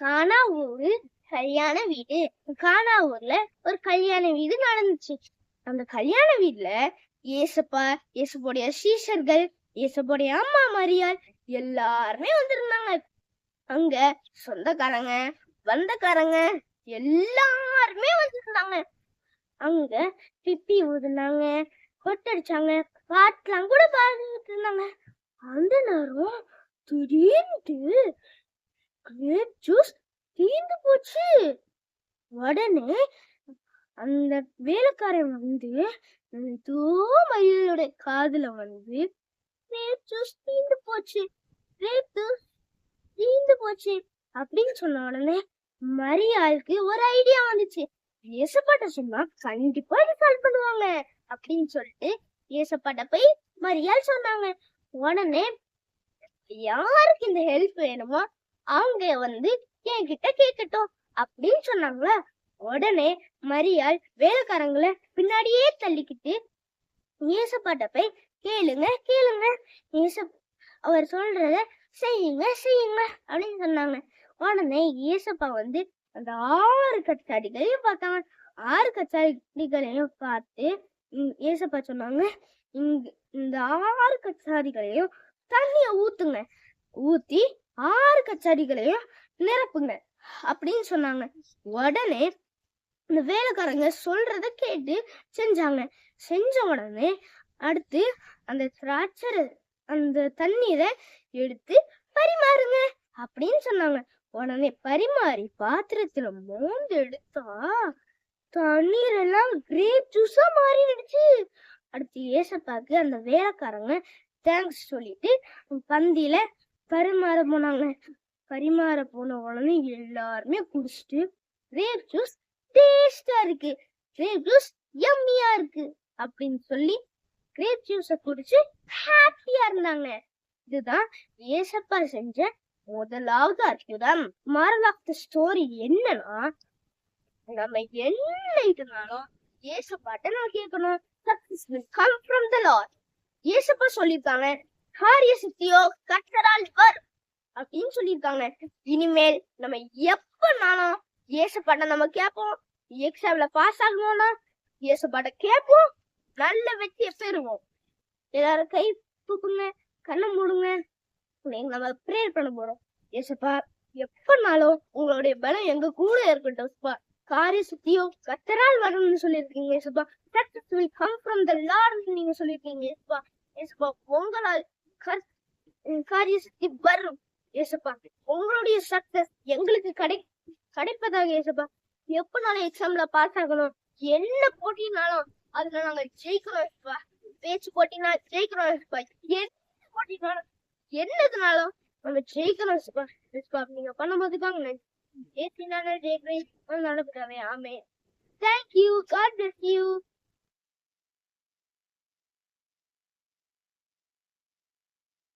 கானாவூரு கல்யாண வீடு. கானாவூர்ல ஒரு கல்யாண வீடு நடந்துச்சு. அந்த கல்யாண வீட்டுல இயேசுடைய சீஷர்கள், இயேசுடைய அம்மா மரியாள் எல்லாருமே வந்திருந்தாங்க. அங்க சொந்தக்காரங்க, பந்தக்காரங்க எல்லாருமே வந்திருந்தாங்க. அங்க பிப்பி ஊதுனாங்க, கொட்டடிச்சாங்க, பாட்டுலாம் கூட பாடிட்டு இருந்தாங்க. அந்த நேரம் திடீர்னு கிரேப் ஜூஸ் தீர்ந்து போச்சு. உடனே அந்த வேலைக்காரன் வந்து மயிலோட காதுல வந்து கிரேப் ஜூஸ் தீர்ந்து போச்சு, கிரேப் ஜூஸ் தீர்ந்து போச்சு அப்படின்னு சொன்ன உடனே மரியாளுக்கு ஒரு ஐடியா வந்துச்சு. ஏசப்பாட்ட சொன்னா கண்டிப்பா இதை சால்வ் பண்ணுவாங்க அப்படின்னு சொல்லிட்டு ஏசப்பாட்ட போய் மரியாள் சொன்னாங்க. உடனே யாருக்கு இந்த ஹெல்ப் வேணுமோ அவங்க வந்து என்கிட்ட கேட்கட்டும் அப்படின்னு சொன்னாங்களா. உடனே மரியாள் வேலைக்காரங்களை பின்னாடியே தள்ளிக்கிட்டு ஏசப்பாட்ட போய் கேளுங்க கேளுங்க, அவர் சொல்றத செய்யுங்க செய்யுங்க அப்படின்னு சொன்னாங்க. உடனே ஏசப்பா வந்து அந்த 6 கச்சாடிகளையும் பார்த்தாங்க. 6 கச்சாடிகளையும் பார்த்து ஏசப்பா சொன்னாங்க, இந்த 6 கச்சாடிகளையும் தண்ணிய ஊத்துங்க, ஊத்தி 6 கச்சாடிகளையும் நிரப்புங்க அப்படின்னு சொன்னாங்க. உடனே இந்த வேலைக்காரங்க சொல்றத கேட்டு செஞ்சாங்க. செஞ்ச உடனே அடுத்து அந்த தண்ணீரை எடுத்து பரிமாறுங்க அப்படின்னு சொன்னாங்க. உடனே பரிமாறி பாத்திரத்துல மோந்து எடுத்தா தண்ணீர் எல்லாம் கிரேப் ஜூஸா மாறிடுச்சு. அடுத்து ஏசப்பாக்கு அந்த வேலைக்காரங்க தேங்க்ஸ் சொல்லிட்டு பந்தியில பரிமாற போனாங்க. பரிமாற போன உடனே எல்லாருமே குடிச்சிட்டு கிரேப் ஜூஸ் டேஸ்டா இருக்கு, கிரேப் ஜூஸ் யம்மியா இருக்கு அப்படின்னு சொல்லி கிரேப் ஜூஸ குடிச்சு ஹாப்பியா இருந்தாங்க. இதுதான் ஏசப்பா செஞ்ச முதலாவது அற்புதம். மாரல் ஆஃப் தி ஸ்டோரி என்னன்னா, நம்ம என்ன இதுனாலும் ஏசப்பாட்ட நான் கேட்கணும். Success will come from the Lord. ஏசப்பா சொல்லிருக்காங்க, காரிய சித்தியோ கர்த்தரால் வரும் அப்படின்னு சொல்லிருக்காங்க. இனிமேல் நம்ம எப்பனாலும் ஏசப்பாட்ட நம்ம கேட்போம். எக்ஸாம்ல பாஸ் ஆகணும்னா ஏசப்பாட்ட கேட்போம், நல்ல வெற்றியை பெறுவோம். எல்லாரும் கை தூக்குங்க, கண்ணை மூடுங்க, நம்ம ப்ரேயர் பண்ண போறோம். ஏசப்பா எப்பனாலும் உங்களுடைய பலம் எங்க கூட இருக்கட்டும். காரிய சுத்தியோ கர்த்தரால் வரும்னு சொல்லிருக்கீங்க ஏசப்பா. Success will come from the Lord நீங்க சொல்லிருக்கீங்க ஏசப்பா. ஏசப்பா உங்களால் காரிய சுத்தி வரும் ஏசப்பா. உங்களுடைய சக்சஸ் எங்களுக்கு கிடைப்பதாக ஏசப்பா. எப்பனாலும் எக்ஸாம்ல பாஸ் ஆகணும், என்ன போட்டினாலும் அதுல நாங்க ஜெயிக்கிறோம் ஏசப்பா. பேச்சு போட்டினா ஜெயிக்கிறோம் ஏசப்பா. என்ன போட்டினாலும் என்னதுனாலும் நம்ம ஜெயிக்கிறோம் ஏசப்பா. ஏசப்பா நீங்க பண்ணும்போதுக்காங்க ஏசினால ஜெயிக்கிறேன் நடக்குதாவே. ஆமே. Thank you. God bless you.